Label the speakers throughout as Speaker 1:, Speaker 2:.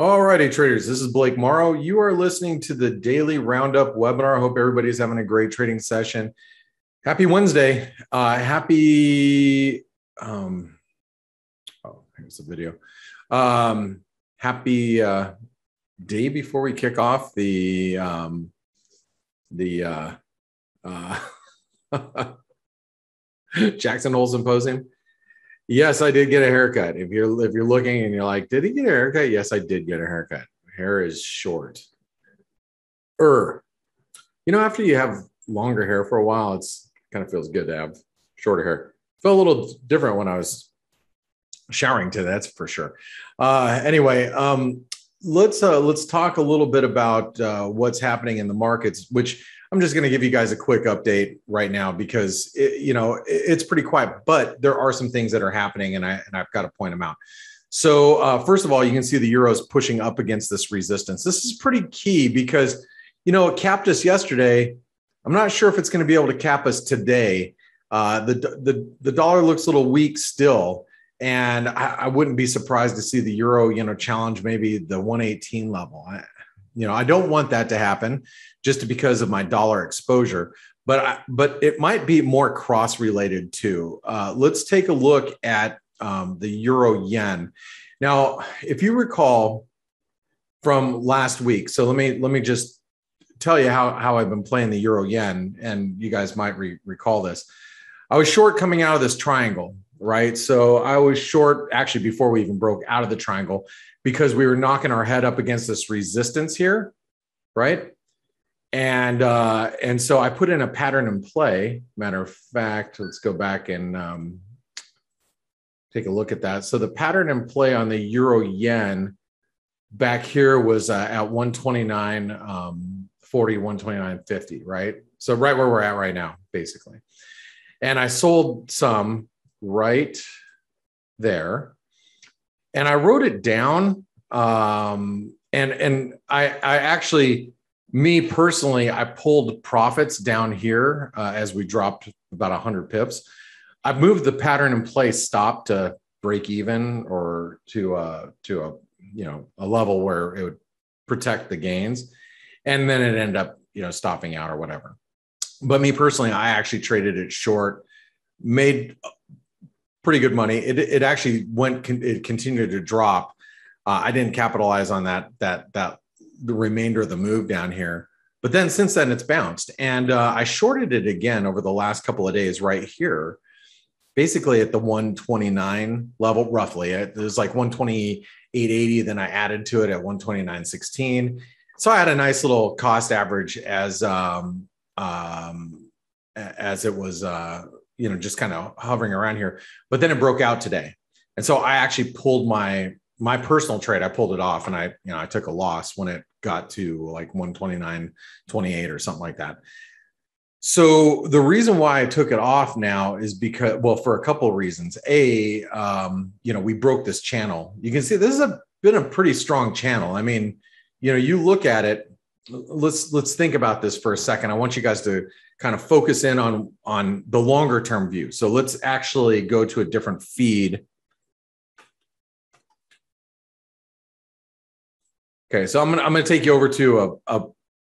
Speaker 1: All righty, traders. This is Blake Morrow. You are listening to the daily Roundup webinar. I hope everybody's having a great trading session. Happy Wednesday. Here's the video. Happy day before we kick off the Jackson Hole Symposium. Yes, I did get a haircut. If you're looking and you're like, did he get a haircut? Yes, I did get a haircut. Hair is short. After you have longer hair for a while, it's kind of feels good to have shorter hair. Felt a little different when I was showering today, that's for sure. Anyway, let's talk a little bit about what's happening in the markets, which I'm just going to give you guys a quick update right now because it's pretty quiet, but there are some things that are happening, and I've got to point them out. So first of all, you can see the euro is pushing up against this resistance. This is pretty key because it capped us yesterday. I'm not sure if it's going to be able to cap us today. The dollar looks a little weak still, and I wouldn't be surprised to see the euro challenge maybe the 118 level. I don't want that to happen just because of my dollar exposure, but it might be more cross related too. Let's take a look at the euro yen. Now, if you recall from last week, so let me just tell you how I've been playing the euro yen, and you guys might recall this. I was short coming out of this triangle, right? So I was short actually before we even broke out of the triangle, because we were knocking our head up against this resistance here, right? And so I put in a pattern in play. Matter of fact, let's go back and take a look at that. So the pattern in play on the euro yen back here was at 129.40, 129.50, right? So right where we're at right now, basically. And I sold some right there. And I wrote it down, and I actually, me personally, I pulled profits down here as we dropped about 100 pips. I moved the pattern in place stop to break even or to a level where it would protect the gains, and then it ended up stopping out or whatever. But me personally, I actually traded it short, made pretty good money. It actually it continued to drop. I didn't capitalize on the remainder of the move down here. But then since then it's bounced, and I shorted it again over the last couple of days right here, basically at the 129 level, roughly. It was like 128.80. Then I added to it at 129.16. So I had a nice little cost average as it was just kind of hovering around here, but then it broke out today. And so I actually pulled my personal trade. I pulled it off, and I took a loss when it got to like 129.28 or something like that. So the reason why I took it off now is because, well, for a couple of reasons. We broke this channel. You can see this has been a pretty strong channel. I mean, you look at it, let's think about this for a second. I want you guys to kind of focus in on the longer term view. So let's actually go to a different feed. Okay, so I'm gonna take you over to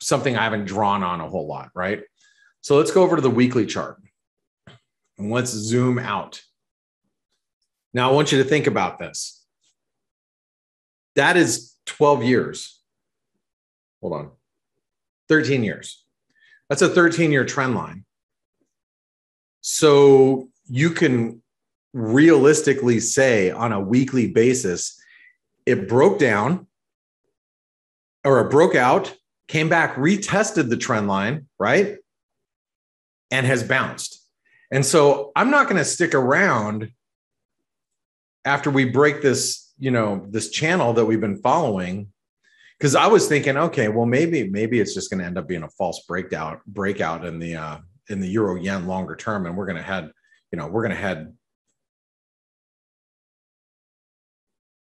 Speaker 1: something I haven't drawn on a whole lot, right? So let's go over to the weekly chart and let's zoom out. Now I want you to think about this. That is 12 years. Hold on, 13 years. That's a 13-year trend line. So you can realistically say on a weekly basis, it broke down or it broke out, came back, retested the trend line, right? And has bounced. And so I'm not going to stick around after we break this, this channel that we've been following. Because I was thinking, okay, well, maybe it's just going to end up being a false breakout in the euro yen longer term, and we're going to head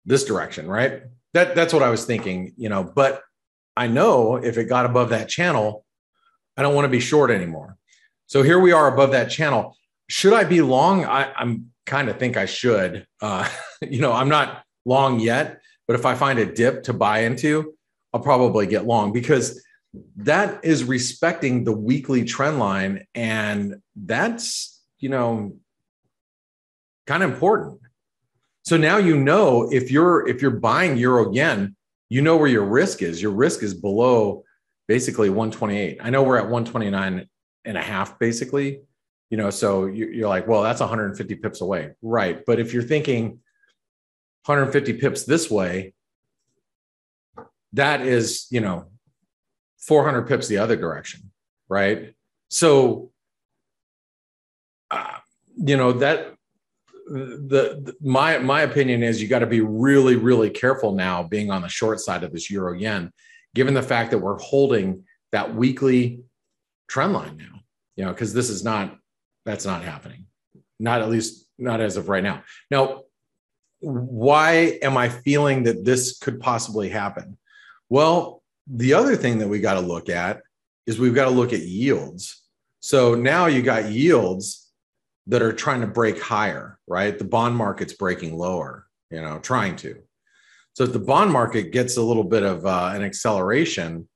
Speaker 1: this direction, right? That's what I was thinking, But I know if it got above that channel, I don't want to be short anymore. So here we are above that channel. Should I be long? I'm kind of think I should. I'm not long yet. But if I find a dip to buy into, I'll probably get long, because that is respecting the weekly trend line. And that's, kind of important. So now, if you're buying euro yen, where your risk is. Your risk is below basically 128. I know we're at 129 and a half, basically, so you're like, well, that's 150 pips away. Right. But if you're thinking 150 pips this way, that is, 400 pips the other direction. Right. So, that my opinion is you got to be really, really careful now being on the short side of this euro yen, given the fact that we're holding that weekly trend line now, because that's not happening. Not, at least not as of right now. Now, why am I feeling that this could possibly happen? Well, the other thing that we got to look at is we've got to look at yields. So now you got yields that are trying to break higher, right? The bond market's breaking lower, trying to. So if the bond market gets a little bit of an acceleration,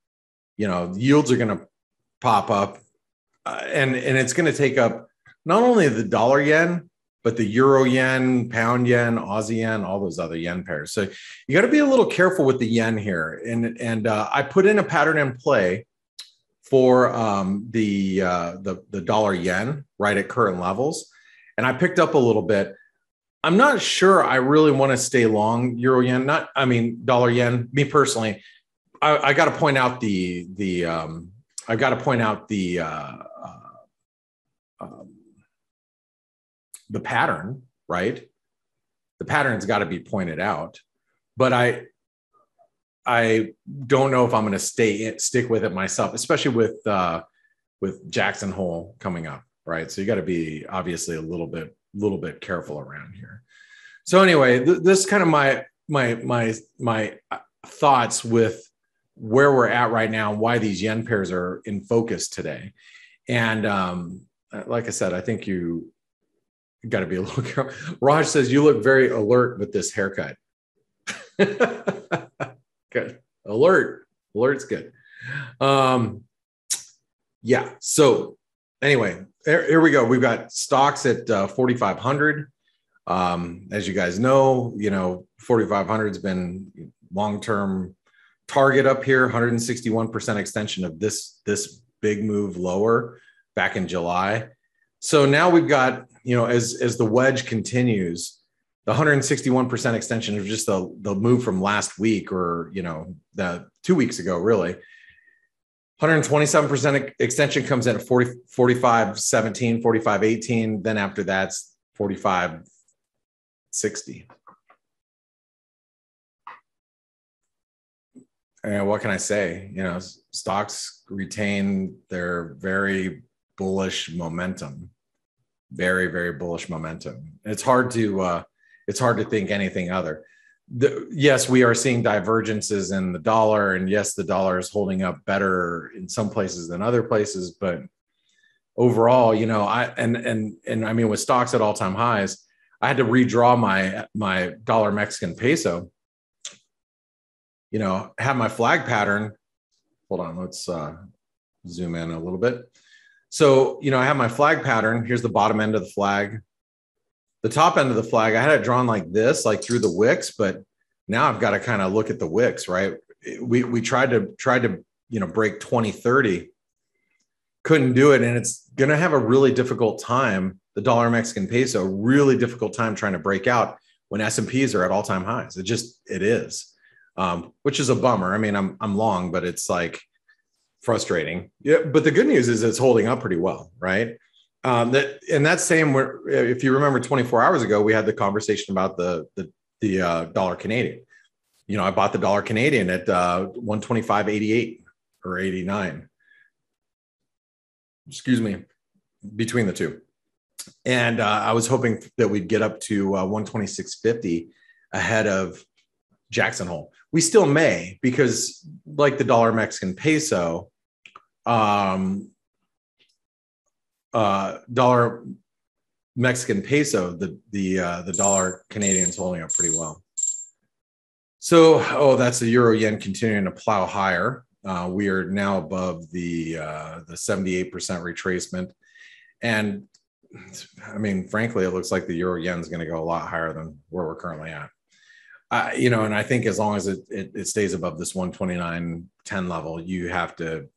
Speaker 1: yields are going to pop up, and it's going to take up not only the dollar yen, but the euro yen, pound yen, Aussie yen, all those other yen pairs. So you got to be a little careful with the yen here. And I put in a pattern in play for the dollar yen right at current levels, and I picked up a little bit. I'm not sure I really want to stay long euro yen, dollar yen. Me personally, I got to point out the pattern, right? The pattern's got to be pointed out, but I don't know if I'm going to stick with it myself, especially with Jackson Hole coming up, right? So you got to be obviously a little bit careful around here. So anyway, this is kind of my thoughts with where we're at right now, and why these yen pairs are in focus today. And like I said, I think you got to be a little careful. Raj says you look very alert with this haircut. Good. Alert's good. Yeah. So anyway, here we go. We've got stocks at 4,500. As you guys know, 4,500 has been long-term target up here, 161% extension of this big move lower back in July. So now we've got, as the wedge continues, the 161% extension of just the move from last week, or, the 2 weeks ago, really. 127% extension comes in at 45.17, 45.18. Then after that's 45.60. And what can I say? Stocks retain their very bullish momentum, very, very bullish momentum. It's hard to think anything other. Yes, we are seeing divergences in the dollar, and yes, the dollar is holding up better in some places than other places. But overall, with stocks at all-time highs, I had to redraw my dollar Mexican peso. Have my flag pattern. Hold on, let's zoom in a little bit. So, I have my flag pattern. Here's the bottom end of the flag. The top end of the flag, I had it drawn like this, like through the wicks, but now I've got to kind of look at the wicks, right? We tried to break 2030, couldn't do it, and it's going to have a really difficult time. The dollar Mexican peso, really difficult time trying to break out when S&Ps are at all-time highs. It is, which is a bummer. I'm long, but it's like frustrating. Yeah, but the good news is it's holding up pretty well, right? That's same where, if you remember 24 hours ago, we had the conversation about the dollar Canadian. I bought the dollar Canadian at 125.88 or 89. Excuse me, between the two. And I was hoping that we'd get up to 126.50 ahead of Jackson Hole. We still may, because like the dollar Mexican peso, dollar Mexican peso, the dollar Canadian is holding up pretty well. So, that's the euro yen continuing to plow higher. We are now above the 78% retracement. And I mean, frankly, it looks like the euro yen is going to go a lot higher than where we're currently at. And I think as long as it stays above this 129.10 level, you have to,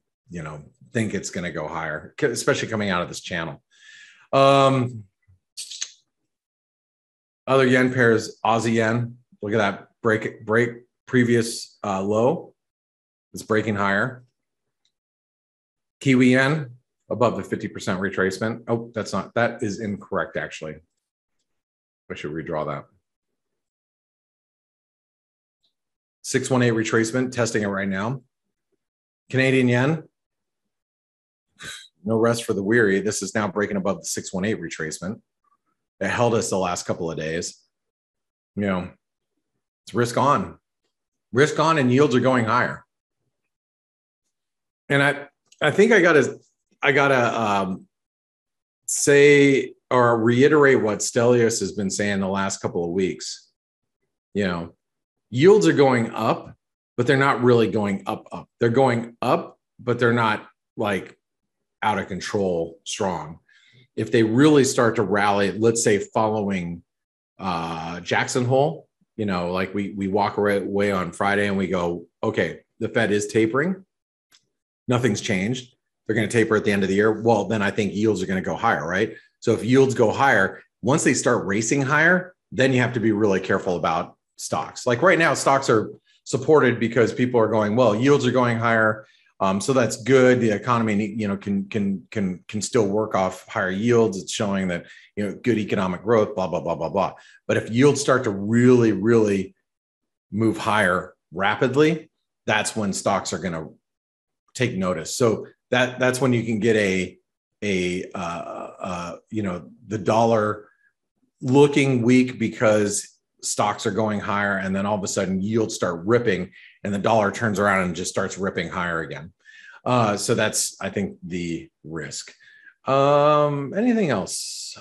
Speaker 1: think it's going to go higher, especially coming out of this channel. Other yen pairs, Aussie yen. Look at that break previous low. It's breaking higher. Kiwi yen above the 50% retracement. Oh, that is incorrect actually. I should redraw that. 618 retracement, testing it right now. Canadian yen, no rest for the weary. This is now breaking above the 618 retracement. It held us the last couple of days. It's risk on, and yields are going higher. And I think I gotta say or reiterate what Stelios has been saying the last couple of weeks. Yields are going up, but they're not really going up. They're going up, but they're not like out of control strong. If they really start to rally, let's say following Jackson Hole, like we walk away on Friday and we go, okay, the Fed is tapering. Nothing's changed. They're going to taper at the end of the year. Well, then I think yields are going to go higher, right? So if yields go higher, once they start racing higher, then you have to be really careful about stocks. Like right now, stocks are supported because people are going, well, yields are going higher. So that's good. The economy, can still work off higher yields. It's showing that, good economic growth, blah, blah, blah, blah, blah. But if yields start to really, really move higher rapidly, that's when stocks are going to take notice. So that's when you can get the dollar looking weak because stocks are going higher, and then all of a sudden yields start ripping and the dollar turns around and just starts ripping higher again. So that's, I think, the risk. Anything else?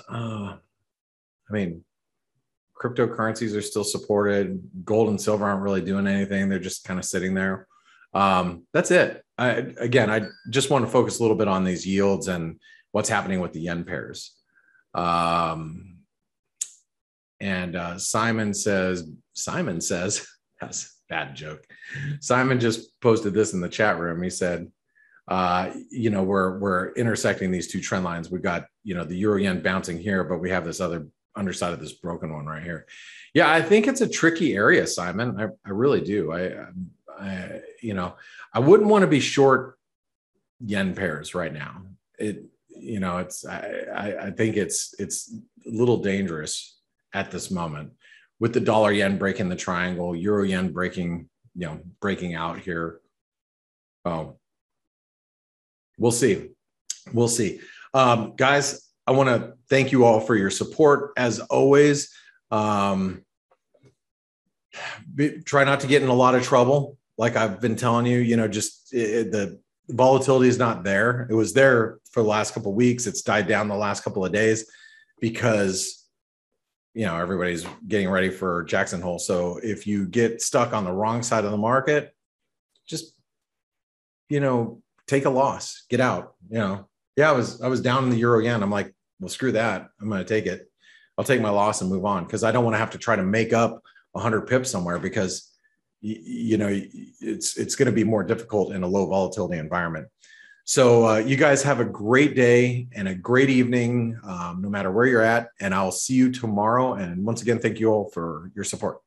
Speaker 1: Cryptocurrencies are still supported. Gold and silver aren't really doing anything. They're just kind of sitting there. That's it. I just want to focus a little bit on these yields and what's happening with the yen pairs. Simon says, that's a bad joke. Simon just posted this in the chat room. He said, we're intersecting these two trend lines. We've got, the euro yen bouncing here, but we have this other underside of this broken one right here. Yeah, I think it's a tricky area, Simon. I really do. I wouldn't want to be short yen pairs right now. I think it's a little dangerous at this moment with the dollar yen breaking the triangle, euro yen breaking out here. Oh, we'll see. Guys, I want to thank you all for your support as always. Try not to get in a lot of trouble. Like I've been telling you, the volatility is not there. It was there for the last couple of weeks. It's died down the last couple of days because, everybody's getting ready for Jackson Hole. So if you get stuck on the wrong side of the market, just, take a loss, get out, Yeah, I was down in the euro yen. I'm like, well, screw that. I'm going to take it. I'll take my loss and move on because I don't want to have to try to make up 100 pips somewhere because it's going to be more difficult in a low volatility environment. So you guys have a great day and a great evening, no matter where you're at. And I'll see you tomorrow. And once again, thank you all for your support.